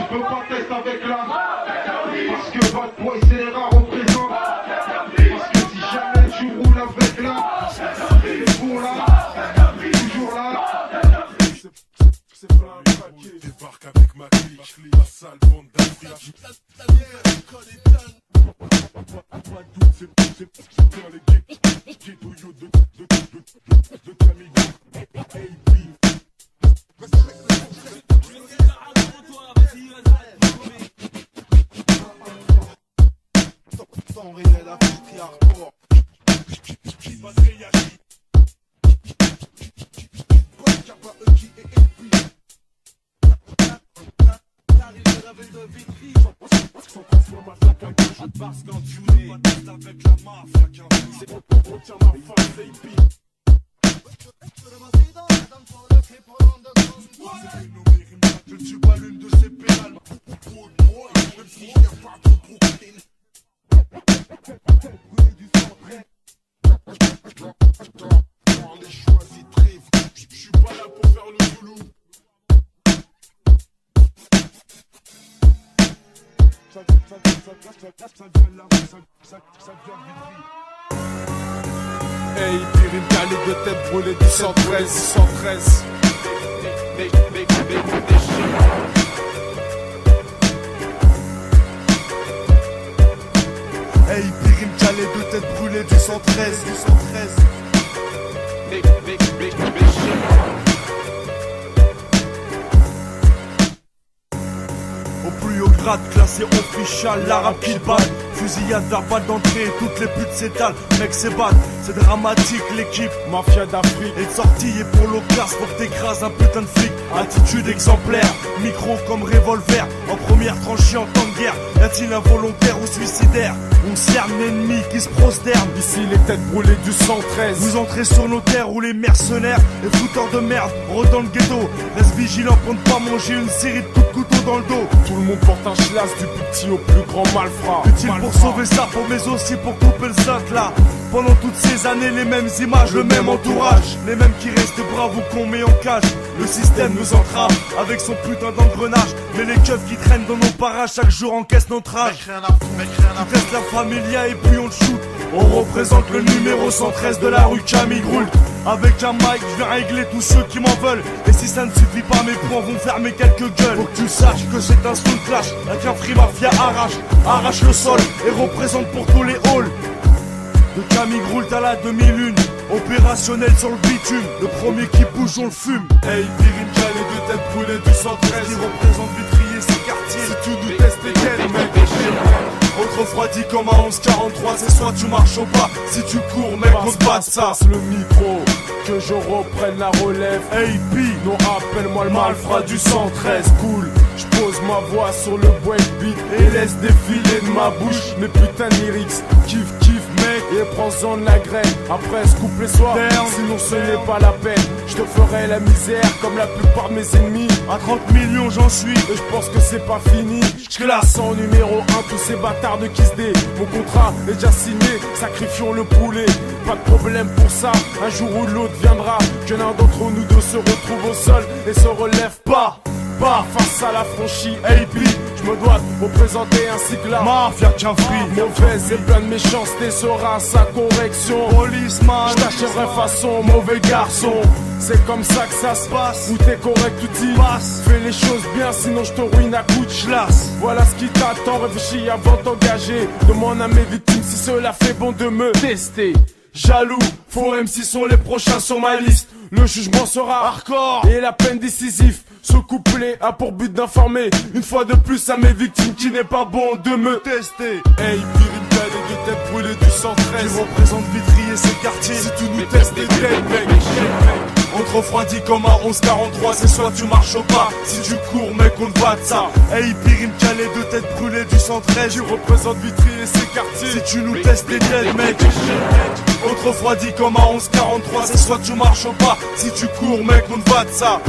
Je veux pas tester avec l'âme. Parce que Bad Boy c'est les rares représentants. Parce que si jamais tu roules avec l'âme, c'est bon là, toujours là. C'est pas un paquet. Débarque avec ma clique, la sale bande d'Afrique. Pas de doute, c'est dans les ghettos de Camille. Sans réel d'Afrique hardcore. Qui va se réagir? Parce quand tu es avec la mafia, c'est on tient ma face, baby. Je ne suis pas l'une de ces pénales. Même si je n'ai pas trop Brooklyn. On les choisit très. Je suis pas là pour faire le zoulou. Ça vient là, ça vient Vitry. Hey, Pirim calé de tête brûlée du 113, 113. Hey, Pirim calé de tête brûlée du 113, du 113. Au plus haut grade, classé official, l'arabe qui bat. Fusillade à balle d'entrée, toutes les putes s'étalent. Mec c'est bad, c'est dramatique l'équipe. Mafia d'Afrique, et de sortie et pour l'occasion, faut que t'écrases un putain de flic. Attitude exemplaire, micro comme revolver. En première tranchée en temps de guerre, y a-t-il un volontaire ou suicidaire? On cerne l'ennemi qui se prosterne. Ici les têtes brûlées du 113. Vous entrez sur nos terres où les mercenaires, les fouteurs de merde, rôdent dans le ghetto. Reste vigilant pour ne pas manger une série de coups de couteau dans le dos. Tout le monde porte un schlass du plus petit au plus grand malfrat. Utile pour sauver sa peau mais aussi pour couper le zinc là. Pendant toutes ces années les mêmes images, le même entourage. Les mêmes qui restent braves ou qu'on met en cage. Le système nous entrave avec son putain d'engrenage. Mais les keufs qui traînent dans nos parages chaque jour encaissent notre âge. Tu testes la familia et puis on le shoot. On représente le numéro 113 de la rue Camille Groult. Avec un mic, je viens régler tous ceux qui m'en veulent. Et si ça ne suffit pas, mes poings vont fermer quelques gueules. Faut que tu saches que c'est un sound clash. Avec un free mafia arrache le sol et représente pour tous les halls. De Camille Groult à la 2001, opérationnel sur le bitume. Le premier qui bouge, on le fume. Hey, Pirim calé de tête brûlée du 113. Qui représente Vitry et ses quartiers. Si tu nous testes, t'es quel mec? On te refroidit comme à 11:43, c'est soit tu marches au pas. Si tu cours, mec, on te bat ça. Le micro, que je reprenne la relève. Hey, P, non, appelle-moi le malfrat du 113. Cool, je pose ma voix sur le breakbeat et laisse défiler de ma bouche mes putains de lyrics. Kiff, mec, et prends-en de la graine. Après, se coupe les soirs, sinon ce n'est pas la peine. Je te ferai la misère comme la plupart de mes ennemis. À 30 millions, j'en suis, et je pense que c'est pas fini. Je classe en numéro 1 tous ces bâtards de Kiss D. Mon contrat est déjà signé, sacrifions le poulet. Pas de problème pour ça, un jour ou l'autre viendra que l'un d'entre nous deux se retrouve au sol et se relève pas face à la franchie AP. Je me dois de représenter ainsi que la mafia Cafri. Mauvaise et plein de méchanceté sera sa correction. Policeman, je t'achèverai façon mauvais garçon. C'est comme ça que ça se passe. Où t'es correct, tu t'y passes. Fais les choses bien, sinon je te ruine à coups de schlass. Voilà ce qui t'attend, réfléchis avant d'engager. Demande à mes victimes si cela fait bon de me tester. Jaloux, faux MC sont les prochains sur ma liste. Le jugement sera hardcore et la peine décisive. Ce couplet a pour but d'informer une fois de plus à mes victimes qu'il n'est pas bon de me tester. Hey, Pirim calé de tête brûlée du 113. Qui représente Vitry et ses quartiers. Si tu nous testes, t'es dead, mec. On te refroidit comme à 11:43, c'est soit tu marches au pas. Si tu cours, mec, on te bat de ça. Hey, Pirim calé de tête brûlée du 113. Qui représente Vitry et ses quartiers. Si tu nous testes, t'es dead, mec. On te refroidit comme à 11:43, c'est soit tu marches au pas. Si tu cours, mec, on te bat de ça.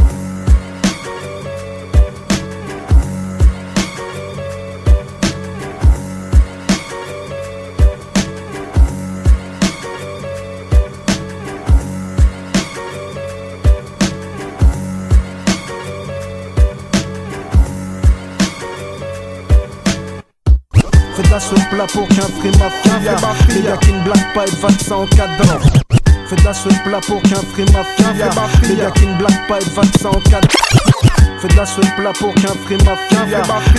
la sauce plat pour qu'un free mafia. Les gars qui ne blaguent pas et valent ça en cadence. Fais de la sauce plat pour qu'un free mafia. Les gars qui ne blaguent pas et valent ça en cadence. Fais de la sauce plat pour qu'un free mafia.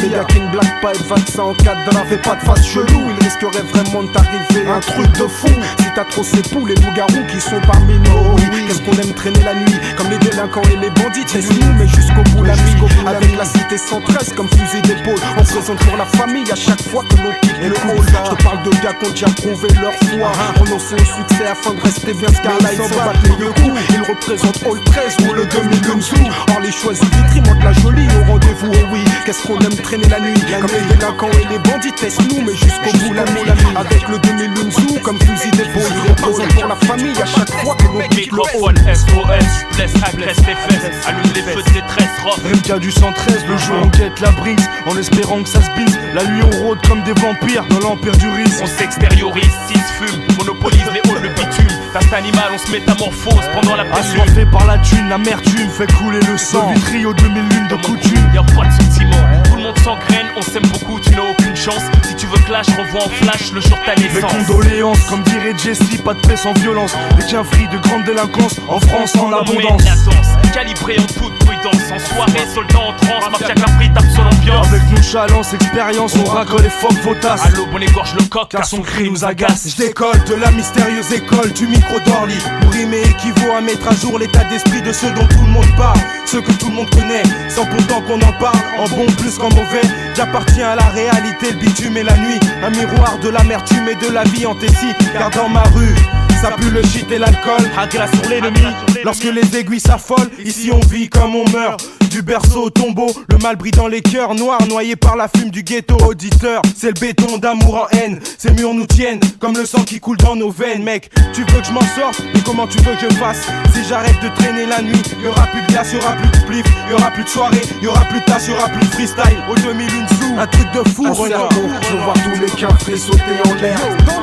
Les gars qui ne blaguent pas et valent ça en cadre. Fais pas de face chelou, il risquerait vraiment de t'arriver un truc de fou. Si t'as trop ces poules, les loups-garous qui sont parmi nous. Qu'est-ce qu'on aime traîner la nuit, comme les délinquants et les bandits. Laisse-nous, mais jusqu'au bout la nuit. Avec la cité 113 comme fusil d'épaule. On présente pour la famille à chaque fois que l'on quitte le hall. Je te parle de gars qui ont déjà prouvé leur foi. Renoncé au succès afin de rester bien Scarla. Ils s'en battent les coups. Ils représentent All 13 ou le 2001 Zoo. Or les choisis Vitry montent la jolie au rendez-vous. Oh oui, qu'est-ce qu'on aime traîner la nuit, comme les délinquants et les bandits. Teste-nous, mais jusqu'au bout la nuit. Avec le 2001 Zoo comme fusil d'épaule. Ils représentent pour la famille à chaque fois que l'on quitte le hall. SOS, blesse, agresse les fesses, allume les feux de détresse, rock. MK du 113, le jour on quête la brise, en espérant que ça se bise. La nuit on rôde comme des vampires dans l'empire du risque. On s'extériorise, s'il se fume, monopolise les halls, le bitume. Face animal, on se métamorphose pendant la pénurie. Assoiffé par la thune, l'amertume fait couler le sang. De Vitry aux 2001 de coutume. Y'a pas de sentiment, tout le monde s'engraine, on s'aime beaucoup, tu n'as aucune chance. Si tu veux clash, revois en flash le jour de ta Mes naissance. condoléances, comme dirait Jesse, pas de paix sans violence. Les quinfris de grande délinquance, en France en abondance. La danse, calibrée en toute prudence. En soirée, soldats en transe, mafia capri tape sur l'ambiance. Avec nonchalance, expérience, on racole et fuck vos tasses. À l'aube, on égorge le coq, car son cri nous agace. Je décolle de la mystérieuse école du micro d'Orly. Pour rimer équivaut à mettre à jour l'état d'esprit de ceux dont tout le monde parle. Ceux que tout le monde connaît, sans pourtant qu'on en parle. En bon plus qu'en mauvais, j'appartiens à la réalité, le bitume et la nuit. Un miroir de l'amertume et de la vie en Tessie. Car dans ma rue, ça pue le shit et l'alcool. Agla sur l'ennemi. Lorsque les aiguilles s'affolent, ici on vit comme on meurt. Du berceau au tombeau, le mal brille dans les cœurs noirs, noyés par la fume du ghetto. Auditeur, c'est le béton d'amour en haine. Ces murs nous tiennent comme le sang qui coule dans nos veines. Mec, tu veux que je m'en sorte, mais comment tu veux que je fasse? Si j'arrête de traîner la nuit, y'aura plus de glace, y'aura plus de spliff, y'aura plus de soirée, y'aura plus de tasse, y'aura plus de freestyle. Au 2001 Zoo, un truc de fou, Renard. Je vois tous les quinfris sauter en l'air.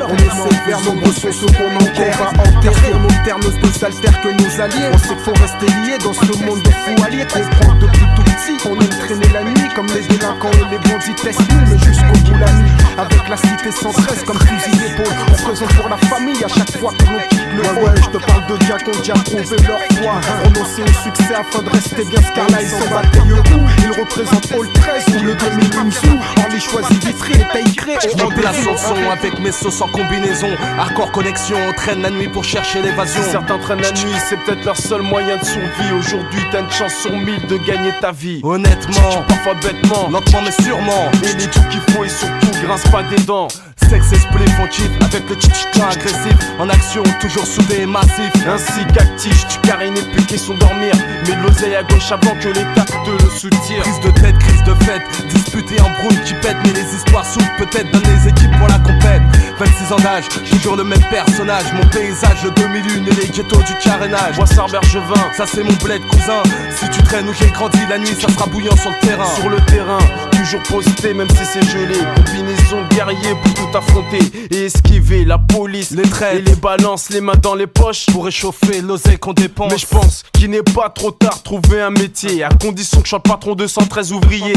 On essaie de faire nombreux sont ceux qu'on enterre. On va enterrer nos termes de s'altère que nos alliés. On sait qu'il faut rester lié dans ce monde de fous alliés. Comprendre depuis tout petit, on aime traîner la nuit comme les délinquants et les bandits. Teste-nous, mais jusqu'au bout la nuit. Avec la cité 113 comme fusil d'épaule. On présente pour la famille à chaque fois que l'on quitte le hall. Ouais, je te parle de gars qui ont déjà prouvé leur foi. Renoncé au succès afin de rester bien Scarla. Ils s'en battent le coup. Ils représentent All 13 ou le 2001 Zoo. On les choisit Vitry et Taïkré. Je remplace son son avec mes sauces en combinaison. Hardcore connexion, on traîne la nuit pour chercher l'évasion. Si certains traînent la nuit, c'est peut-être leur seul moyen de survie. Aujourd'hui, t'as une chance sur 1000 de gagner ta vie. Honnêtement, Parfois bêtement, lentement mais sûrement. et les trucs qu'il faut et surtout grince pas des dents. Sexe et split font kiff avec le tchitchita agressif. En action, toujours soudé et massif. Ainsi qu'actif, tu carines et plus question dormir. Mais de l'oseille à gauche avant que l'État te le soutire. Prise de tête, crise de fête, disputé en brouille qui pète. Mais les histoires s'ouvrent peut-être dans les équipes pour la compète. 26 ans d'âge, toujours le même personnage. Mon paysage, le 2001 et les ghettos du carénage. Boissard Bergevin, Ça c'est mon bled cousin. Si tu traînes où j'ai grandi la nuit, ça sera bouillant sur le terrain. sur le terrain, toujours posté même si c'est gelé. Combinaison guerrier pour tout affronter et esquiver la police, Les traites et les balances, les mains dans les poches. pour réchauffer l'oseille qu'on dépense. Mais je pense qu'il n'est pas trop tard de trouver un métier, à condition que je sois le patron de 113 ouvriers.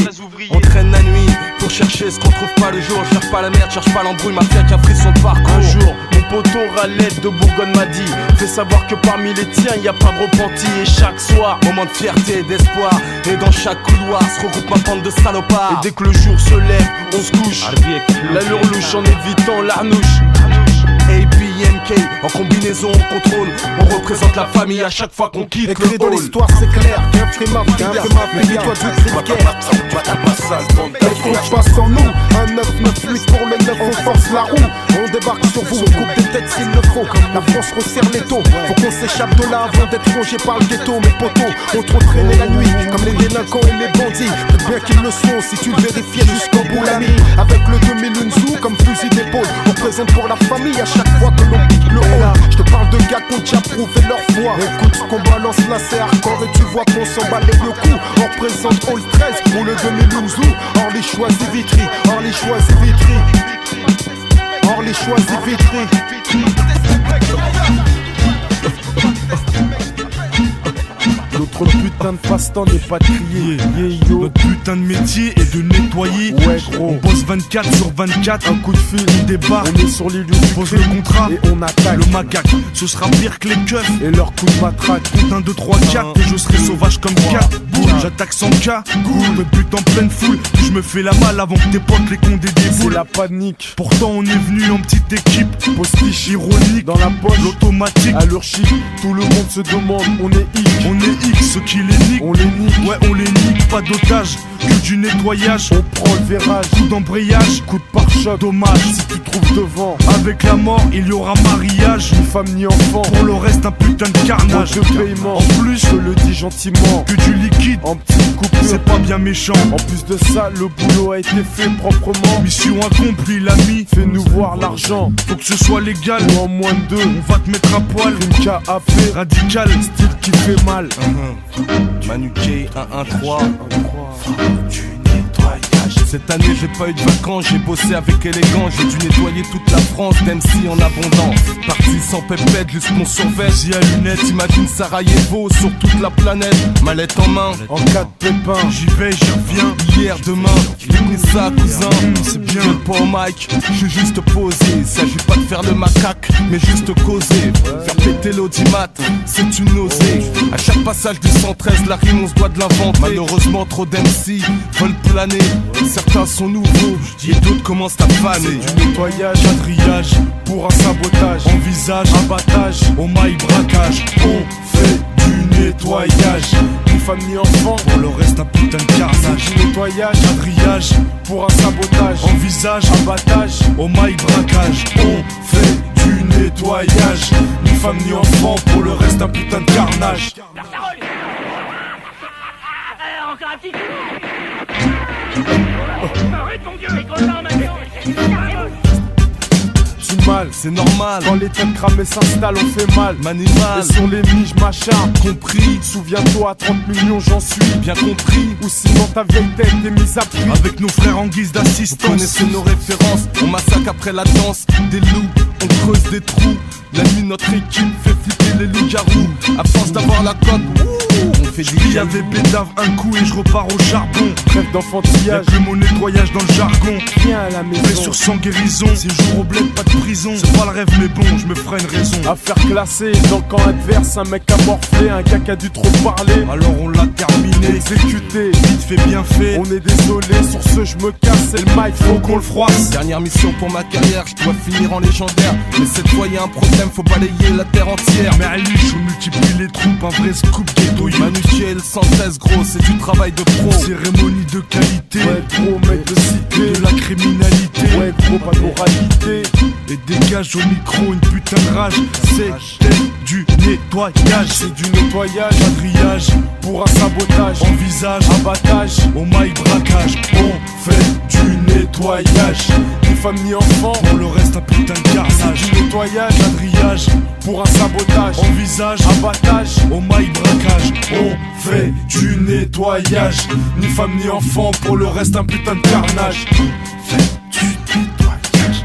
On traîne la nuit pour chercher ce qu'on trouve pas le jour. Cherche pas la merde, cherche pas l'embrouille, mafia qui a pris son parcours. Un jour, mon poteau Ralette de Bourgogne m'a dit: fais savoir que parmi les tiens, y a pas de repenti. Et chaque soir, Moment de fierté et d'espoir. Et dans chaque couloir se regroupe ma bande de salopards. et dès que le jour se lève, on se couche. L'allure louche en évitant l'arnouche. ABMK, en combinaison, on contrôle. On représente la famille à chaque fois qu'on quitte Écrit le dans hall. l'histoire, c'est clair. Qu'un free mafia, mais dis-toi du cri de guerre. Et qu'on passe en nous. Un 998 pour le 9, on force la roue. On débarque sur vous, on coupe des têtes s'il le faut. La France resserre les taux. Faut qu'on s'échappe de là avant d'être rongé par le ghetto. Mes potos ont trop traîné la nuit, comme les délinquants et les bandits. Peut-être bien qu'ils le sont si tu le vérifiais jusqu'au bout la nuit. Avec le 2001 Zoo comme fusil d'épaule. On présente pour la famille à chaque fois que l'on quitte le hall. Je te parle de gars qui ont déjà prouvé leur foi. Écoute ce qu'on balance là, c'est hardcore et tu vois qu'on s'en bat les le coup. On représente All 13 ou le 2001 Zoo. Or les choisis Vitry, or les choisis Vitry. Or les choisis Vitry. Notre Notre putain de passe-temps n'est pas de crier. Yeah, yo. Notre putain de métier est de nettoyer. Ouais, gros. On bosse 24 sur 24. Un coup de fil, On débarque. on est sur les lieux du Pose crime le contrat. et on attaque. Le macaque, ce sera pire que les keufs. Et leur coup de matraque. Compte 1, 2, 3, 4 et je serai sauvage comme 4. J'attaque sans cas, me bute en pleine foule. Puis je me fais la malle avant que tes potes les condés C'est déboulent. la panique. Pourtant on est venu en petite équipe. Postiche Ironique, dans la poche. l'automatique. À leur chic, tout le monde se demande, on est hic. On est X, ceux qui les niquent. On les nique, Ouais, on les nique, pas d'otage, que du nettoyage. on prend le virage. Coup d'embrayage, Coup de pare-choc, dommage. si tu trouves devant. Avec la mort, il y aura mariage. Ni femme ni enfant. Pour le reste, un putain de carnage. Mode de paiement. En plus, Je le dis gentiment. que du liquide, En petite coupure. c'est pas bien méchant. En plus de ça, le boulot a été fait proprement. Mission accomplie, l'ami. Fais-nous voir l'argent. Faut que ce soit légal. Ou en moins de deux. On va te mettre à poil. Une KAP. Radical. Style qui fait mal. Manu K 113. Cette année j'ai pas eu de vacances, j'ai bossé avec élégance. J'ai dû nettoyer toute la France d'MC en abondance. Parti sans pépette, juste mon survêt. Vas-y à lunettes, T'imagines Sarajevo sur toute la planète. Mallette en main, En cas de pépin. j'y vais, j'y reviens. hier, demain. Prenez ça cousin, c'est bien. Je pas au mic, je suis juste posé. S'agit pas de faire le macaque, mais juste causer. Faire péter l'audimat, c'est une nausée. À chaque passage du 113, la rime on se doit de l'inventer. Malheureusement trop d'MC veulent planer. Certains sont nouveaux et d'autres commencent à faner. Du nettoyage. Quadrillage, Pour un sabotage. envisage, Abattage. au maille braquage. On fait du nettoyage. Ni femme ni enfant. Pour le reste, un putain de carnage. Du nettoyage. Quadrillage, Pour un sabotage. envisage, Abattage. au maille braquage. On fait du nettoyage. Ni femme ni enfant, pour le reste, un putain de carnage. Encore un petit Arrête mon Dieu, les copains, maintenant. Du mal. C'est normal, Quand les têtes cramées s'installent, on fait mal. manimal, Et sur les niches, m'acharne. compris, Souviens-toi, à 30 millions, j'en suis. bien compris. Ou sinon ta vieille tête est mise à prix. Avec nos frères en guise Vous d'assistance. connaissez nos références, on massacre après la danse. Des loups, on creuse des trous. La nuit notre équipe fait flipper les loups-garous. À force d'avoir la cote, on fait du Il y avait bédave un coup et je repars au charbon. Trêve Y'a d'enfantillage. plus mon nettoyage dans le jargon. Viens à la Fait maison. sur sans guérison. Ces jours au bled, pas de prison. C'est pas le rêve, mais bon, je me ferai une raison. Affaire classée, dans le camp adverse, un mec a morflé, un gars qui a dû trop parler. Alors on l'a terminé. Exécuté, Vite fait, bien fait. on est désolé, sur ce je me casse, c'est le mic, faut qu'on le froisse. Dernière mission pour ma carrière, je dois finir en légendaire. Mais cette fois y a un problème, faut balayer la terre entière. Mais à Lich, on multiplie les troupes, un vrai scoop ghetto. Manu Kiel 113 gros, c'est du travail de pro. Cérémonie de qualité. Ouais gros mec de cité, De la criminalité. ouais gros pas de moralité. Et dégage au micro une putain de rage. C'était du nettoyage. C'est du nettoyage, Quadrillage, pour un sabotage, envisage, abattage, au maille braquage. On fait du nettoyage. ni femme ni enfant. Pour le reste, un putain de carnage. Du nettoyage, Quadrillage, pour un sabotage, envisage, abattage, au maille braquage. On fait du nettoyage. Ni femme ni enfant, pour le reste, un putain de carnage. On fait du nettoyage.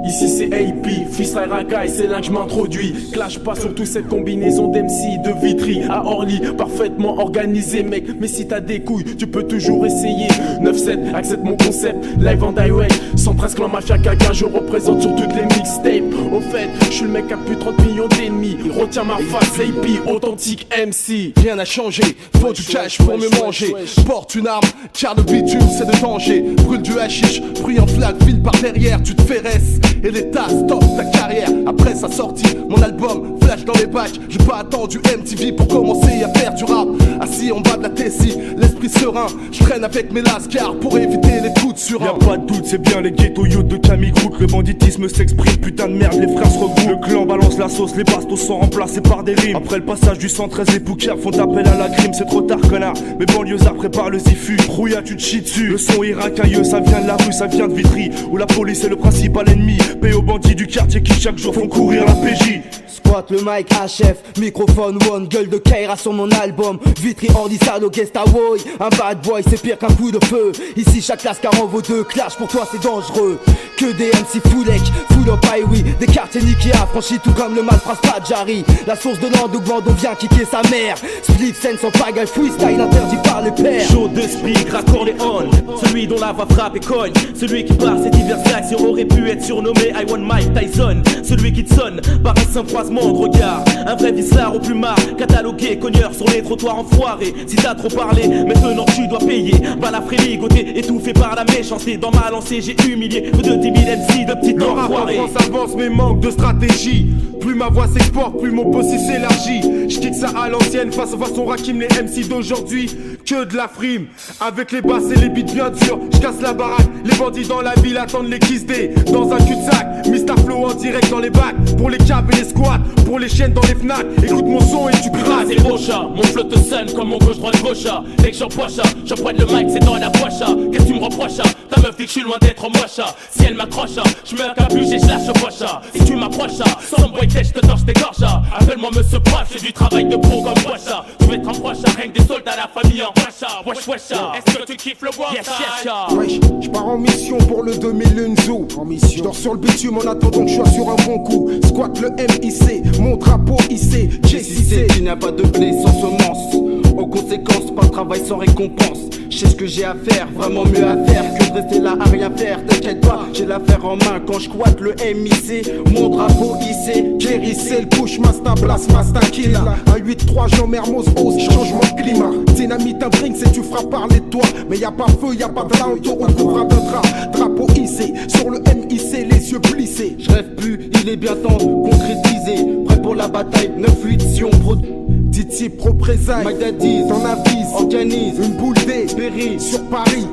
Ici c'est AP, freestyle racaille, c'est là que je m'introduis. Clash pas sur toute cette combinaison d'MC, de Vitry à Orly, parfaitement organisé mec. Mais si t'as des couilles, tu peux toujours essayer. 9-7, accepte mon concept, live en direct. 113 clan mafia caca, je représente sur toutes les mixtapes. Au fait, je suis le mec à plus de 30 millions d'ennemis. Retiens ma face, AP, authentique MC. Rien n'a changé, faut du cash pour me manger. Porte une arme, car le bitume c'est de danger. Brûle du hashish, bruit en flaque, file par derrière, tu te ferresses. Et l'État stoppe ta carrière. Après sa sortie, mon album flash dans les bacs. J'ai pas attendu MTV pour commencer à faire du rap. À assis en bas de la Tessie, l'esprit serein. Je traîne avec mes lascars pour éviter les coups de surin. Y'a pas de doute, c'est bien les ghetto youths de Camille Groot. Le banditisme s'exprime, putain de merde, les frères se regroupent. Le clan balance la sauce, les bastos sont remplacés par des rimes. Après le passage du 113, les poucaves font appel à la crime. C'est trop tard, connard, mes banlieusards préparent le zifu. Rouilla, tu te chies dessus, le son est racailleux. Ça vient de la rue, ça vient de Vitry, où la police est le principal ennemi. Paye aux bandits du quartier qui chaque jour font courir la PJ. Squat le mic HF, microphone one, gueule de Kaira sur mon album. Vitry ordi salo guest away. Un bad boy c'est pire qu'un coup de feu. Ici chaque lascar en vaut deux, clash pour toi c'est dangereux. Que des MC foulek, full up highway. Des quartiers niqués affranchis tout comme le malphrase Padjari. La source de l'endougement dont vient kicker sa mère. Split scène sans pagaille, freestyle interdit par les pères. Chaud d'esprit, raccord les on. Celui dont la voix frappe et cogne. Celui qui par ses diverses actions aurait pu être surnommé I Want Mike Tyson. Celui qui te sonne par un simple croisement de regard. Un vrai vislard au plumard, catalogué, cogneur sur les trottoirs enfoirés. Si t'as trop parlé, maintenant tu dois payer. Balafré, ligoté, étouffé par la méchanceté. Dans ma lancée, j'ai humilié plus de 10 000 MC de petits enfoirés. La France avance mais manque de stratégie. Plus ma voix s'exporte, plus mon possible s'élargit. J'kick ça à l'ancienne, face à façon Rakim, les MC d'aujourd'hui. Que de la frime, avec les basses et les beats bien durs. J'casse la baraque, les bandits dans la ville attendent les Kiss Day. Dans un cul-de-sac, Mr. Flow en direct dans les bacs. Pour les caves et les squats, pour les chiennes dans les FNAC. Écoute mon son et tu craques. C'est beau chat, mon flow te sonne comme mon gauche droite gauche. Dès que j'envoie ça, je pointe le mic, c'est dans la poche. Qu'est-ce que tu me reproches? Ta meuf dit que je suis loin d'être moche. Si elle m'accroche, je me capuche et je lâche poche. Si tu m'approches, sans boy tête, je te torche, t'égorge. Appelle-moi monsieur proche, c'est du travail de pro comme wesh. Tu vais te rapprocher, rien que des soldats, la famille en wesh. Wesh wesh, est-ce que tu kiffes le bois? Yes yes. Wesh, j'pars en mission pour le 2001 zoo. En mission, j'dors sur le bitume en attendant que je sois sur un bon coup. Squat le MIC, mon drapeau hissé. JCC, tu n'as pas de blé sans semence. Aux conséquences, pas de travail sans récompense. Je sais ce que j'ai à faire, vraiment mieux à faire que de rester là à rien faire. T'inquiète pas, j'ai l'affaire en main quand je squatte le MIC. Mon drapeau hissé, Kérissé, le push, Masta Blast, Masta Killa. Un 8-3, Jean Mermoz, hausse, changement de climat. Dynamite, un drink, c'est tu feras parler de toi. Mais y'a pas feu, y'a pas de lento, on couvre d'un drap. Drapeau hissé, sur le MIC, les yeux plissés. je rêve plus, il est bien temps concrétisé. Prêt pour la bataille, 9-8 si on produit. Titi représailles, My Daddy, t'en avises, organise une boule D, Péri sur Paris.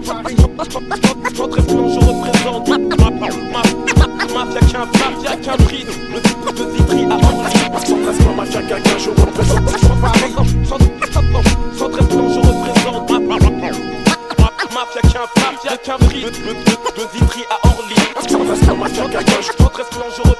J'entre plan, je représente mafia qu'un mafia qu'un prix de Vitry à Orly. Sans traitement, mafia qu'un je représente Paris. Sans traitement, je représente mafia qu'un prix de Vitry à Orly. Sans traitement, mafia qu'un je représente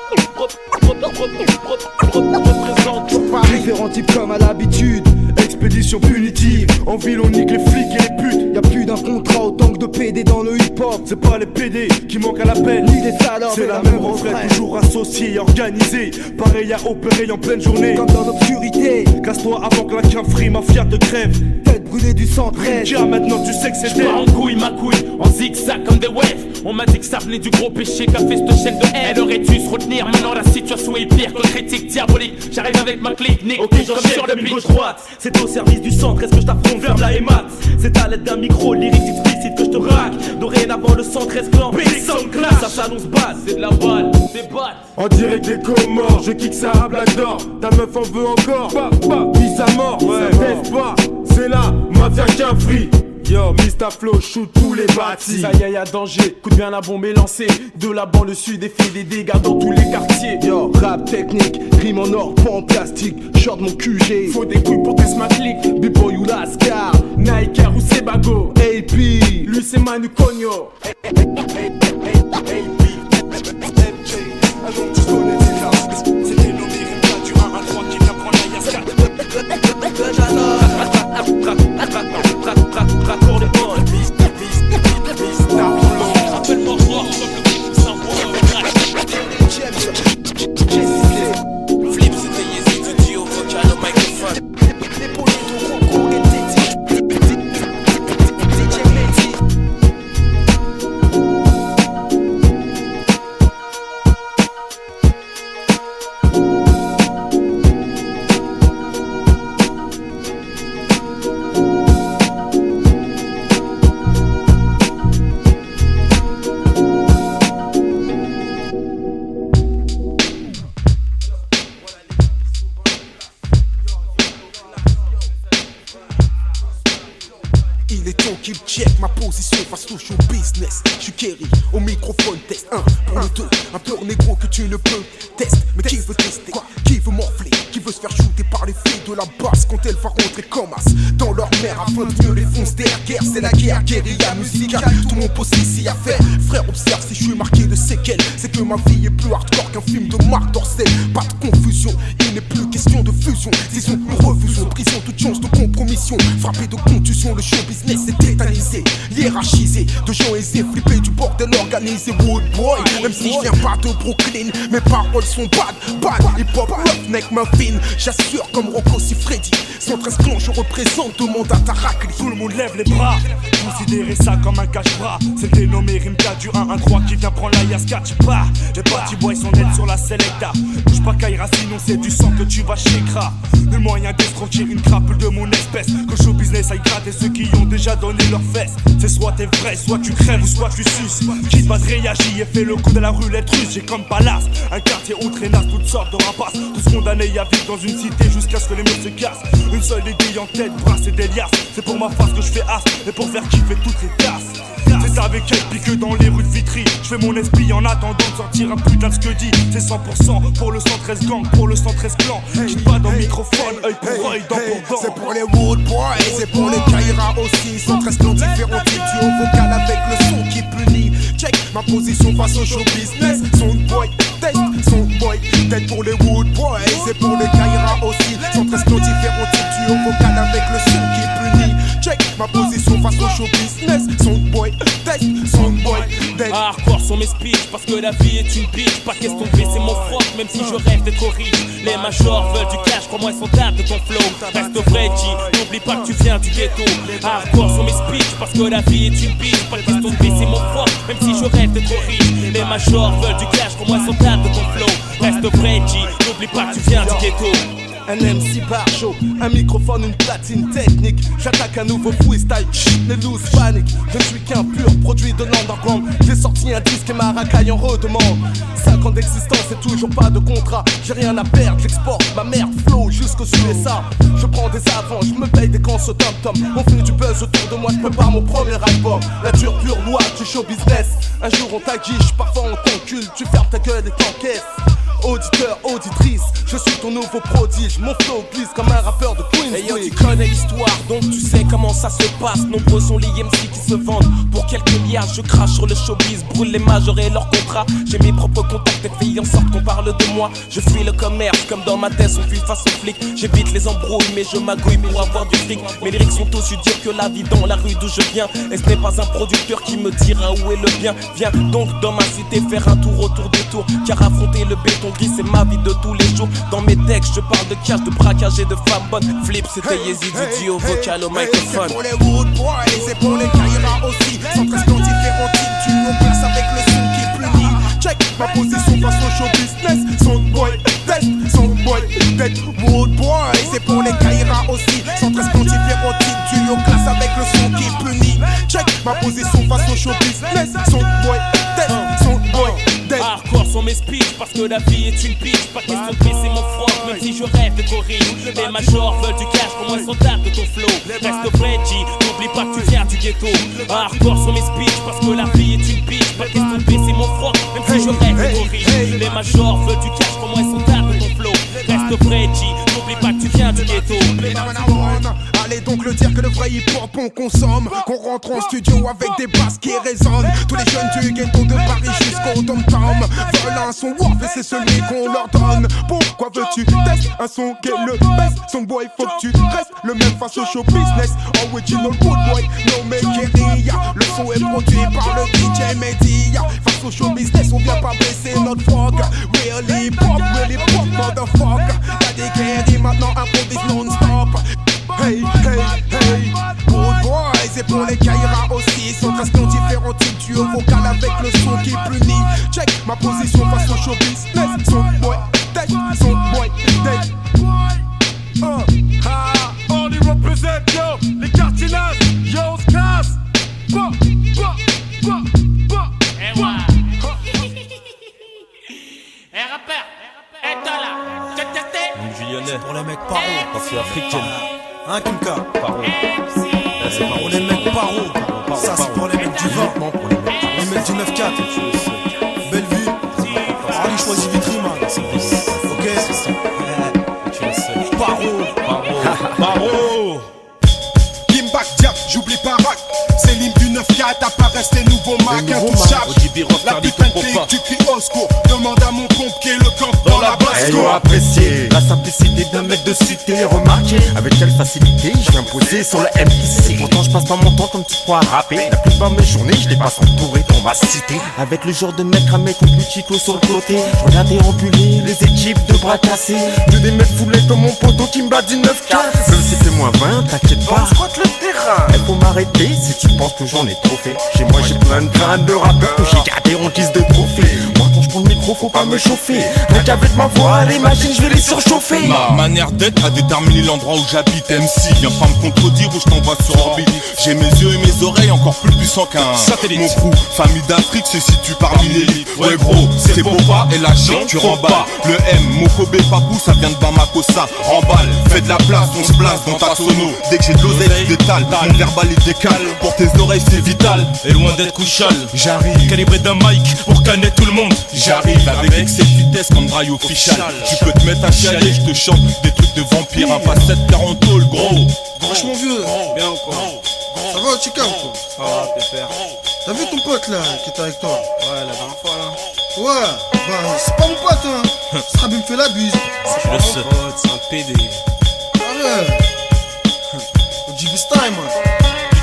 Paris. Différents types comme à l'habitude. Expédition punitive, en ville on nique les flics et les putes. Y'a plus d'un contrat autant que de PD dans le hip-hop. C'est pas les PD qui manquent à l'appel, Ni les salopes, c'est mais la même refrain, toujours associé et organisé. Pareil à opérer en pleine journée. Comme dans l'obscurité, Casse-toi avant que la quinfree mafia te crève. tête brûlée du 113. Tiens, maintenant tu sais que c'est J'pars en couille, ma couille, en zigzag comme des waves. On m'a dit que ça venait du gros péché qu'a fait cette chaîne de haine. Elle aurait dû se retenir, maintenant la situation est pire que le critique diabolique. J'arrive avec ma clique, nique, Ok, comme j'enchaîne sur le de beat. gauche-droite. C'est au service du centre, est-ce que je t'affronte vers la mat? C'est à l'aide d'un micro lyrique explicite que je te raque. Dorénavant le 113 clan, Big Sound Clash. Ça s'annonce basse, C'est de la balle, des battes. En direct des Comores, je kick ça à Black d'or. Ta meuf en veut encore, vis à mort, teste pas. C'est là, mafia qu'un free. Yo, Mr. Flow, shoot tous les bâtis. Ça y est, y'a danger, coup de bien la bombe est lancée. De la banlieue sud et fait des dégâts dans tous les quartiers. Yo, rap technique, rime en or, pas en plastique. Short mon QG, Faut des couilles pour tester ma clique. B-boy ou Lascar, Nike ou Sebago. AP. Lui c'est Manu Cogno. Raccord les bonnes. Appelle-moi voir, comme le coup, c'est un Flip, c'était Yeezy, du au vocal au microphone. il est temps qu'il check ma position face au show business. J'suis Kerry, au microphone, test 1 pour le 2. Un pur négro que tu ne peux tester. Mais qui veut tester? Qui veut morfler? Qui veut se faire shooter par les filles de la basse quand elle va rentrer comme as dans leur mère afin de mieux les foncer à guerre? C'est la guerre, guérilla musicale. Tout mon poste ici à faire. Frère, observe si je suis marqué de séquelles. C'est que ma vie est plus hardcore qu'un film de Marc Dorcel. Pas de confusion, il n'est plus question de fusion. Disons nous refusons, prison, toute chance de compromission. Frappé de contusion, le show business est tétanisé, hiérarchisé. De gens aisés, flippés du bordel organisé. Wood boy, même si je viens pas de Brooklyn, mes paroles sont bad, hip hop, roughneck, muffin. J'assure comme Rocco si Freddy. 113 clans, je représente, demande à Tarakli. Tout le monde lève les bras, considérez ça comme un cache-bras. C'est le dénommé Rimka du 1-1-3 qui vient prendre la Yaska, tu pars. Les party boys sont nets sur la Selecta. Bouge pas Kaira, sinon c'est du sang que tu vas chez Kra. Le moyen d'escroquer une crapule de mon espèce. Que show business aille gratter ceux qui ont déjà donné leurs fesses. C'est soit t'es vrai, soit tu crèves ou soit tu suces. Qui va te réagir et fait le coup de la roulette russe. J'ai comme Palace, un quartier où traînasse toutes sortes de rapaces. Tous condamnés à vivre dans une cité jusqu'à ce que les murs se cassent. Une seule idée en tête, brasse et des liasses. C'est pour ma face que je fais as et pour faire kiffer toutes les tasses. C'est avec elle pique dans les rues de Vitry. Je fais mon esprit en attendant de sortir un putain de ce que dit. C'est 100% pour le 113 gang, pour le 113 clan. Quitte pas dans le microphone, œil pour œil, dent pour dent. C'est pour les Wood Boys, c'est pour les Kaira aussi. 113 clans différents, duo vocal avec le son qui punit. Check ma position face au show business. Soundboy, tête pour les Wood Boys, c'est pour les Kaira aussi. 113 clans différents, duo vocal avec le son qui punit. Check ma position face au show business. Soundboy, tête. Hardcore sont mes speeches parce que la vie est une bitch. Pas question de baisser mon froc même si je rêve d'être riche. Les majors veulent du cash, crois-moi ils sont tables de ton flow. Reste vrai G, n'oublie pas que tu viens du ghetto. Hardcore sont mes speeches parce que la vie est une bitch. Pas question de baisser mon froc même si je rêve d'être riche. Les majors veulent du cash, crois-moi ils sont tables de ton flow. Reste vrai G, n'oublie pas que tu viens du ghetto. Un MC par show, un microphone, une platine technique. J'attaque un nouveau freestyle, les loose paniques. Je ne suis qu'un pur produit de l'underground. J'ai sorti un disque et ma racaille en redemande. 5 ans d'existence et toujours pas de contrat. J'ai rien à perdre, j'exporte ma merde flow jusqu'aux USA. Je prends des avants, je me paye des cons au tom-tom. On fait du buzz autour de moi, je prépare mon premier album. La dure pure loi du show business. Un jour on t'aguiche, parfois on t'encule. Tu fermes ta gueule et t'encaisses. Auditeur, auditrice, je suis ton nouveau prodige. Mon flow glisse comme un rappeur de Queens. Hey yo, tu connais l'histoire, donc tu sais comment ça se passe. Nombreux sont les MC qui se vendent pour quelques liasses. Je crache sur le showbiz, brûle les majors et leurs contrats. J'ai mes propres contacts et fais en sorte qu'on parle de moi. Je fuis le commerce, comme dans ma tête on fuit face aux flics. J'évite les embrouilles, mais je magouille pour avoir du fric. Mes lyrics sont aussi durs que la vie dans la rue d'où je viens. Et ce n'est pas un producteur qui me dira où est le bien. Viens donc dans ma cité faire un tour autour des tours. Car affronter le béton gris c'est ma vie de tous les jours. Dans mes textes je parle de cash, de braquage et de femmes bonnes. Flip c'était Yeezy du duo vocal au microphone. C'est pour les Wood Boys, c'est pour les Kaira aussi. 113 clans différents types, tu nous places avec le son qui punit. Check ma position face au show business. Soundboy, tête. Wood Boys, c'est pour les Kaira aussi. 113 clans différents types, tu nous places avec le son qui punit. Check ma position face au show business. Soundboy, tête. Hardcore sont mes speeches parce que la vie est une bitch. Pas question de baisser mon froc même si je rêve de corriger. Les majors veulent du cash, pour moi ils sont tables de ton flow. Reste vrai G, n'oublie pas que tu viens du ghetto. Hardcore sont mes speeches parce que la vie est une bitch. Pas question de baisser mon froc même si je rêve de corriger. Les majors veulent du cash, pour moi ils sont tables de ton flow. Reste vrai G, n'oublie pas que tu viens du ghetto. Allez donc le dire que le vrai hip-hop on consomme. Qu'on rentre en studio avec des basses qui résonnent. Tous les jeunes du ghetto de Paris jusqu'au tom-tom veulent un son ouf et c'est celui qu'on leur donne. Pourquoi veux-tu tester un son qui est le best? Son boy faut que tu restes le même face au show business. Original Wood Boy, nommé Guérilla. Le son est produit par le DJ Media. Face au show business on vient pas baisser notre froc. Really pop, motherfucker. Y'a des guéris maintenant improvise non-stop. Hey, Wood Boy, c'est pour les Kaira aussi. 113 clans différents types, duo vocal avec le son qui punit. Check ma position face au show business. Soundboy, tête. On y représente yo, les cartinages, yo Scas. rappeur, et toi là, je te testais. Julianais. Pour les mecs paro. Parce que africaine. Hein Kimka? Paro. C'est pour les mecs paro. vêtements pour les mecs. Les mecs du 9-4. Belleville. Allez, choisis Vitry, man. Ok. Paro. Kimbak, Diap, j'oublie pas Rack. C'est l'hymne du 9-4, apparaissent les nouveaux Mac intouchables. La putain de clique, tu cries au secours. Demande à mon pompe qui est le camp dans la basse Ils ont apprécié la simplicité d'un mec de cité. Remarquez avec quelle facilité je viens poser sur le MIC. Pourtant je passe pas mon temps comme tu crois à rapper. La plupart de mes journées je les passe entouré dans ma cité. Avec le genre de mec ramé contre le chico sur le côté. Je regarde déambuler les équipes de bras cassés. Que des mecs foulés comme mon poteau qui me bat du 9-4. Même si c'est moins 20, t'inquiète pas. Squatte le terrain. Il faut m'arrêter si tu penses que j'en ai trop fait. Chez moi j'ai plein de crânes de rappeurs que j'ai gardé en guise de trophée. Moi quand je prends le micro faut pas me chauffer. Rien qu'avec ma voix les machines je vais les surchauffer. Ma manière d'être a déterminé l'endroit où j'habite. MC, viens pas me contredire ou je t'envoie sur orbite. J'ai mes yeux et mes oreilles encore plus puissants qu'un satellite. Mon crew, famille d'Afrique se situe parmi l'élite. Ouais gros, c'est beau pas et la chiant tu remballes. Le M, Mokobe Papou ça vient de Bamako ça. Remballe, fais de la place, on se place dans ta sono. Dès que j'ai de l'oseille je détale, mon verbal est décale. Pour tes oreilles c'est vital. Et loin d'être couchal, J'arrive, calibré d'un mic pour canner tout le monde. j'arrive avec excès de vitesse comme Dry Official. Tu peux te mettre à chialer, je te chante des trucs de vampire. Un pas 740 le gros. Franchement vieux. Bien ou quoi? Ça va, Chica ou quoi? Ça va, pépère. T'as vu ton pote là qui était avec toi? Ouais, la dernière fois là. Ouais, bah c'est pas mon pote hein. Strab il me fait la bise. Je le sais. C'est un PD. Ah ouais. OGB style man.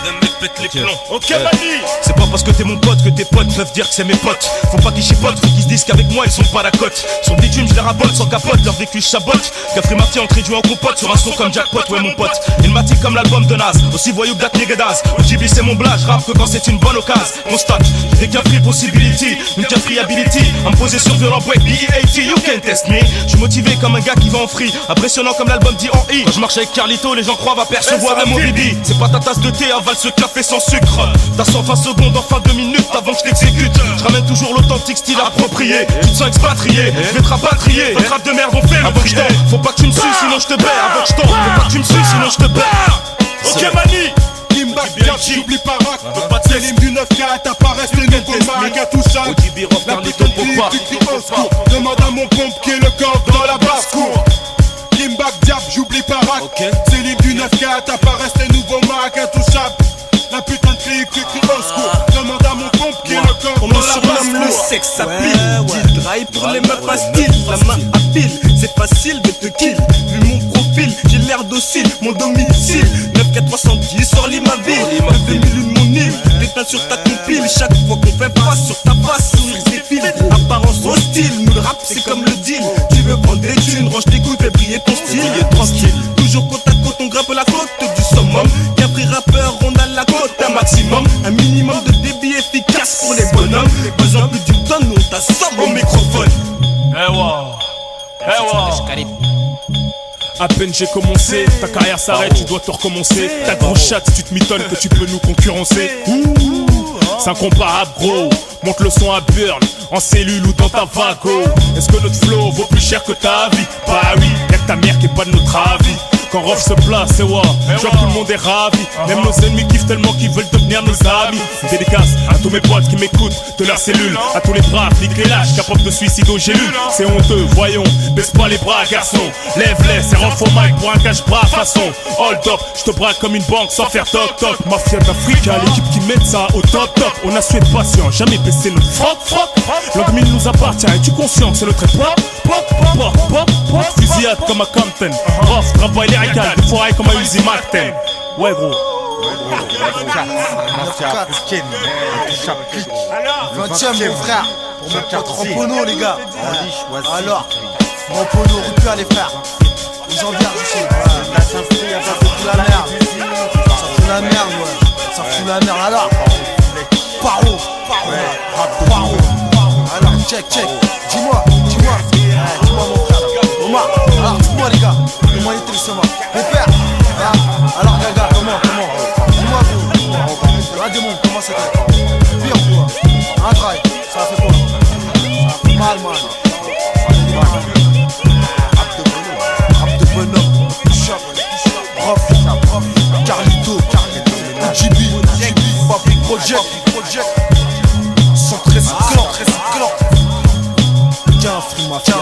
D'un mec pète les plombs. Ok, Mani. C'est pas parce que t'es mon pote que tes potes peuvent dire que c'est mes potes. Faut pas qu'ils chipotent, faut qu'ils se disent qu'avec moi ils sont pas la cote. Sur le bitume je les rabote sans capote, leur vécu je sabote. Gaffrey Marty en crédit en compote sur un son comme Jackpot, ouais mon pote. Ilmatic comme l'album de Nas, aussi voyou que Dat Nigedaz. OGB c'est mon blage, rap que quand c'est une bonne occasion. Constate, j'ai des Gaffrey possibility, une Gaffrey ability. À me poser sur violent break, BEAT, you can test me. J'suis motivé comme un gars qui va en free, impressionnant comme l'album dit en I. Quand je marche avec Carlito, les gens croient apercevoir un Moby. C'est pas ta tasse de thé, avale ce café sans sucre. T'as 120 secondes en fin de minute avant que je t'exécute. Je ramène toujours l'authentique style approprié. Tu te sens expatrié, je vais te rapatrier. Votre rap de merde on fait le prix. Faut pas que tu me suces sinon je te perds. Avant que je tombe, faut pas que tu me suces sinon je te perds. Ok Mani. Kimbak, Diap, j'oublie pas Rack. C'est l'hymne du 9-4, apparaissent les nouveaux Mac intouchables. La putain de clique, tu cries au secours. Demande à mon pompe qui est le camp dans la basse-cour. Kimbak, Diap, j'oublie pas Rack. C'est l'hymne du 9-4, apparaissent les nouveaux Mac intouchables. La putain de clique, tu cries au secours. Demande à mon pompe qui est le camp On dans me la surnomme le basse-cour. sexe à pile. Deal drive pour les meufs à style. La main à pile, c'est facile de te kill. Vu mon profil, j'ai l'air docile. Mon domicile, 94310 sur Limaville. 9001 mon île, t'éteins sur ta compile. Chaque fois qu'on fait face sur ta face, sourire défile. Apparence hostile, nous le rap c'est comme le deal. Tu veux prendre des thunes, range tes couilles, fais briller ton style. Tranquille, toujours côte à côte, on grimpe la côte du summum. Capri rappeur, on a la côte un maximum. Un minimum de débit efficace pour les bonhommes. Besoin plus d'une tonne, on t'assomme au microphone. Eh wow. Eh wow. À peine j'ai commencé, ta carrière s'arrête, tu dois te recommencer. Ta grosse chatte, tu te mitonnes que tu peux nous concurrencer. C'est incomparable gros, monte le son à Burn, en cellule ou dans ta vago. Est-ce que notre flow vaut plus cher que ta vie? Bah oui, y'a que ta mère qui est pas de notre avis. Quand Rof se place, c'est wa, je vois que tout le monde est ravi. Même nos ennemis kiffent tellement qu'ils veulent devenir nos amis. Dédicace à tous mes potes qui m'écoutent de leur cellule. À tous les braves, flics, les lâches, capables de suicide aux gélules. C'est honteux, voyons, baisse pas les bras garçon. Lève-les, c'est Rof au mic pour un cache-bras façon. Hold up, je te braque comme une banque sans faire toc toc. Mafia d'Africa, l'équipe qui met ça au top top. On a su être patient, jamais baisser notre froc froc. Langue mine nous appartient, es-tu conscient que c'est le trait pop pop pop pop pop. Fusillade comme à Compton. Rof, travail les ricales, des foirailles comme à Uzi Macten. Ouais gros. 20ème mon frère. Pour mon pote Rampono les gars. Alors, Rampono, rupture les frères. Ils en viennent ici. Ça fout la merde. Ça fout la merde ouais. Ça fout la merde alors. Paro. Alors check. Dis-moi mon frère. Omar, alors dis-moi les gars. Comment il était le summer? Pépère. Alors Gaga, comment? Dis-moi vous. Dis-moi comment c'était? Pire ou quoi? Un trail, ça a fait quoi? Ça a fait mal man. Rap de bonhomme, Shop, Rof, Carlito, GB, Papi Project, 113 clans. Tiens, free mafia.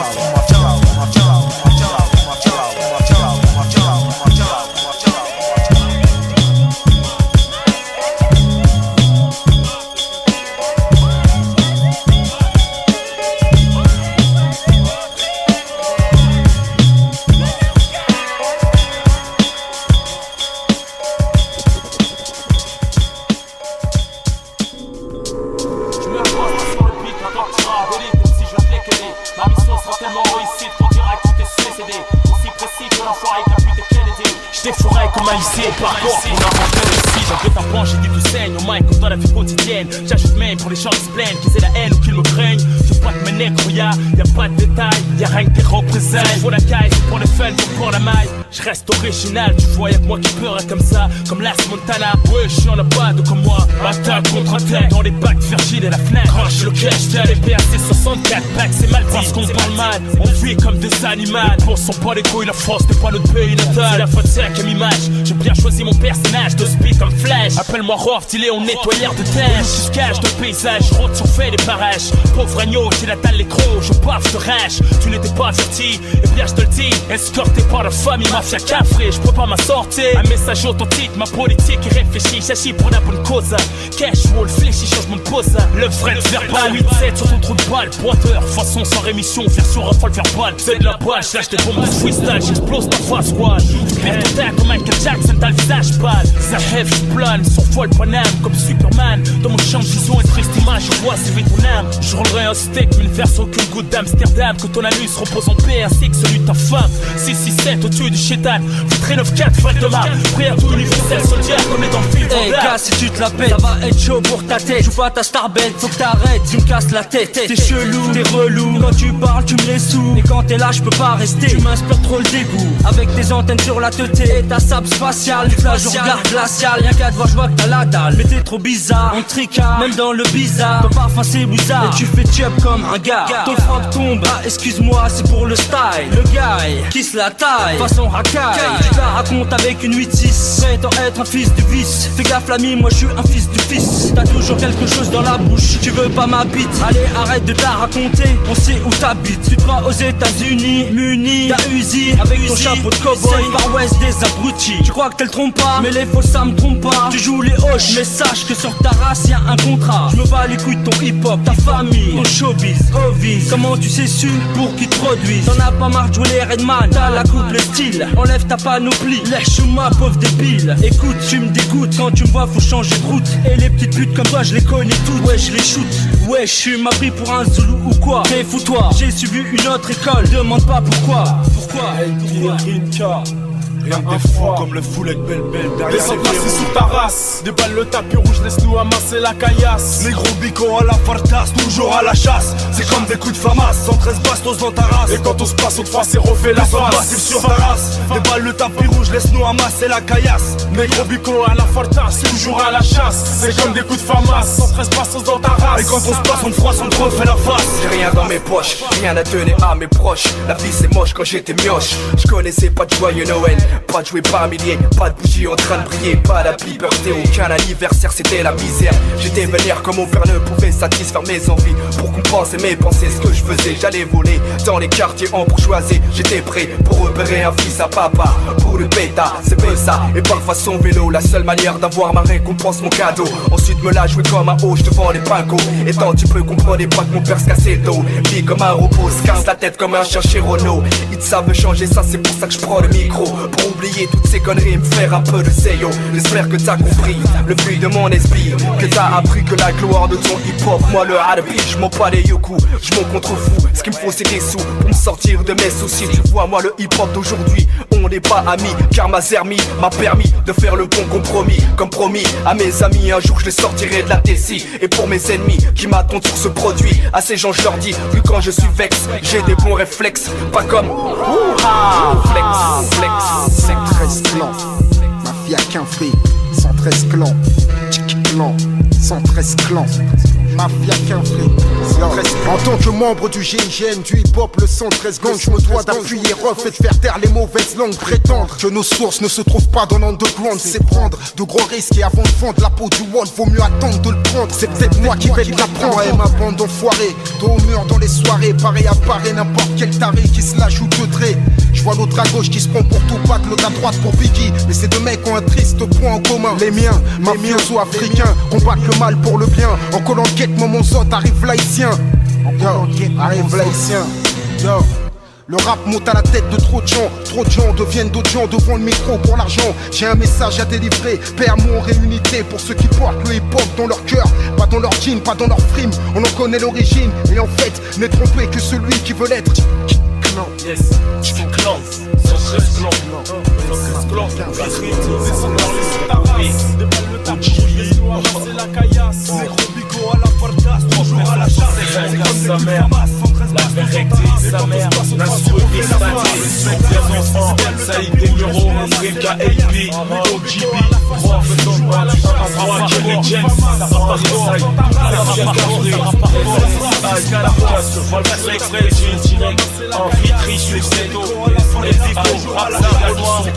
J'ajoute même pour les gens qui se plaignent, qu'ils aient la haine ou qu'ils me craignent. J'ai pas de menec, y'a pas de détails, y'a rien que des représailles. Je pour la caille, c'est pour le fun, c'est pour la maille. Je reste original, tu vois, y'a que moi qui pleure comme ça, comme Las Montana. Ouais, je suis en abad comme moi, attaque contre attaque. Dans les bacs, Virgile et la fenêtre. Crash le cash, t'as les PAC 64 packs, c'est mal dit. Parce qu'on parle mal, on vit comme des animaux. Pour son pas les couilles, la France n'est pas notre pays natal. C'est la faute, c'est la comme image. J'ai bien choisi mon personnage, de speed comme Flash. Appelle-moi Rof, il on nettoyeur de terre. Je se cache de paysage, je rôde sur fait des parages. Pauvre agneau, j'ai la dalle les crocs, je bave de rage. Tu n'étais pas averti, et bien je te le dis. Escorté par la famille, mafia cafré, je peux pas m'en sortir. Un message authentique, ma politique est réfléchie. J'agis pour la bonne cause. Cash wall, fléchi, changement de pose. Le fret verbal, 8-7 sur ton trou de balle. Pointeur, façon sans rémission, version rafale verbal. C'est de la balle, j'lâche des bombes de freestyle, j'explose ta face squad. Tu perds ton tête comme Michael Jackson, t'as le visage pâle. Zahef, je plane, sur folle Paname, comme Superman. Dans mon champ de vision et triste image, je vois s'éveiller ton âme. Je roulerai un steak, mais ne verse aucune goutte d'Amsterdam. Que ton anus repose en paix, ainsi que celui de ta femme. 667 au-dessus du chétan. Vitré 9-4, Val de Mar. Prière tout universel, soldier, comme est dans le film. Hey, gars, si tu te la pètes, ça va être chaud pour ta tête. Joue pas ta starbelle, faut que t'arrêtes, tu me casses la tête. T'es chelou, t'es relou. Quand tu parles, tu me les sous. Et quand t'es là, je peux pas rester. Tu m'inspires trop le dégoût. Avec tes antennes sur la teuté et ta sable spatiale. Toute la journée glaciale, rien qu'à te voir, je vois que t'as la dalle. Mais t'es trop bizarre, on tricard, même dans le bizarre. Ton parfum c'est bizarre, et tu fais chub comme un gars. Ton frappe tombe, ah excuse-moi, c'est pour le style. Le guy, qui se la taille, façon racaille. Tu te la racontes avec une 8-6, prétend être un fils du vice. Fais gaffe l'ami, moi je suis un fils du fils. T'as toujours quelque chose dans la bouche, tu veux pas ma bite. Allez arrête de la raconter, on sait où t'habites. Tu te crois aux États-Unis, muni, t'as Uzi, avec ton chapeau de cowboy, Far West des abrutis. Tu crois que t'es le trompe pas, mais les faux ça me trompe pas. Tu joues les hoches, mais sache que sur ta race y'a un contrat. Je me bats les couilles de ton hip-hop, ta famille, ton showbiz, Ovis. Comment tu sais su pour qu'ils te produisent? T'en as pas marre de jouer les Redman, t'as la coupe, le style. Enlève ta panoplie, lèche ma pauvre débile. Écoute, tu me dégoûtes, quand tu me vois faut changer de route. Et les petites putes comme toi je les connais toutes, ouais je les shoot. Ouais je suis ma pris pour un Zoulou ou quoi? Mais fous-toi, j'ai suivi une autre école, demande pas pourquoi. Pourquoi? Rien que des fous comme le full avec belle derrière les placés sous ta race. Déballe le tapis rouge, laisse-nous amasser la caillasse. Les gros bicots à la fartas, toujours à la chasse. C'est comme des coups de famas, 113 bastos dans ta race. Et quand on se passe, on te face et refait la face. Massif sur ta race. Déballe le tapis rouge, laisse-nous amasser la caillasse. Les gros bicots à la fartas, toujours à la chasse. C'est comme des coups de famas, 113 bastos dans ta race. Et quand on se passe, on te froisse, on te refait la face. J'ai rien dans mes poches, rien à donner à mes proches. La vie c'est moche quand j'étais mioche. Je connaissais pas de joyeux Noël, pas de jouer par milliers, pas de bougies en train de briller, pas d'happy birthday, aucun anniversaire, c'était la misère. J'étais vénère comme mon père ne pouvait satisfaire mes envies. Pour compenser mes pensées, ce que je faisais, j'allais voler dans les quartiers en bourgeoisie. J'étais prêt pour repérer un fils à papa, pour le bêta, c'est peu ça. Et parfois son vélo, la seule manière d'avoir ma récompense, mon cadeau. Ensuite me la jouer comme un hoche devant les pincos. Et tant tu peux comprendre pas que mon père se cassait le dos. Vie comme un robot, se casse la tête comme un chien chez Renault. Ils savent changer ça, c'est pour ça que je prends le micro. Pour oublier toutes ces conneries et me faire un peu de seyo. J'espère que t'as compris le bruit de mon esprit, que t'as appris que la gloire de ton hip-hop, moi le arabi, je m'en pas les yoku, je m'en contrefous. Ce qu'il me faut c'est des sous pour me sortir de mes soucis. Tu vois moi le hip-hop d'aujourd'hui, on n'est pas amis, car ma zermie m'a permis de faire le bon compromis. Comme promis à mes amis, un jour je les sortirai de la tessie. Et pour mes ennemis qui m'attendent sur ce produit, à ces gens je leur dis que quand je suis vex, j'ai des bons réflexes, pas comme flex. 113 clans, mafia qu'un fait, 113 clans, 113 clans. Mafia qu'un frère. En tant que membre du GIGN, du hip-hop, le 113 gang, je me dois d'appuyer rough et de faire taire les mauvaises langues. Prétendre que nos sources ne se trouvent pas dans l'underground, c'est prendre de gros risques. Et avant de vendre la peau du wolf, vaut mieux attendre de le prendre. C'est peut-être moi qui vais te l'apprendre. Et ma bande d'enfoirés, dos au mur dans les soirées, pareil à pareil, n'importe quel taré qui se lâche ou te trait. Je vois l'autre à gauche qui se prend pour Tupac, l'autre à droite pour Biggie. Mais ces deux mecs ont un triste point en commun. Les miens, mafioso africains, combattent le mal pour le bien. En collant de guette, mon zot, arrive l'haïtien. Yo, arrive l'haïtien. Yo. Le rap monte à la tête de trop de gens deviennent d'autres gens devant le micro pour l'argent. J'ai un message à délivrer, paix, amour et unité pour ceux qui portent le hip-hop dans leur cœur, pas dans leur jean, pas dans leur frime. On en connaît l'origine et en fait n'est trompé que celui qui veut l'être. Non, yes, clan, c'est la caillasse, Bigo à la fardasse, toujours à la chasse. Sa mère, la vérité, sa mère, la souris, sa mère, Saïd Demuro, Rika AP, OGB, Rof, Envoie, Kelly James, Saïd, la Cafré, Alcalacasse, Volkswagen, Direct, Henri, Triche, Sedo, Elvico, Rapsa,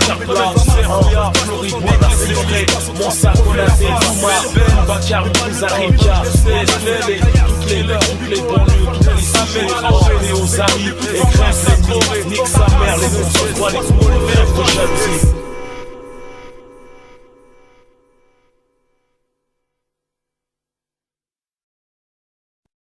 Chapla, Serbia, Floribouana, Secret, Monsa, Colate, Doumar, Bakar, Zarika, SLL, toutes les banlieues, toutes les cités, les aux amis, et crève les nique sa mère, les monstres, les frères de jalousie.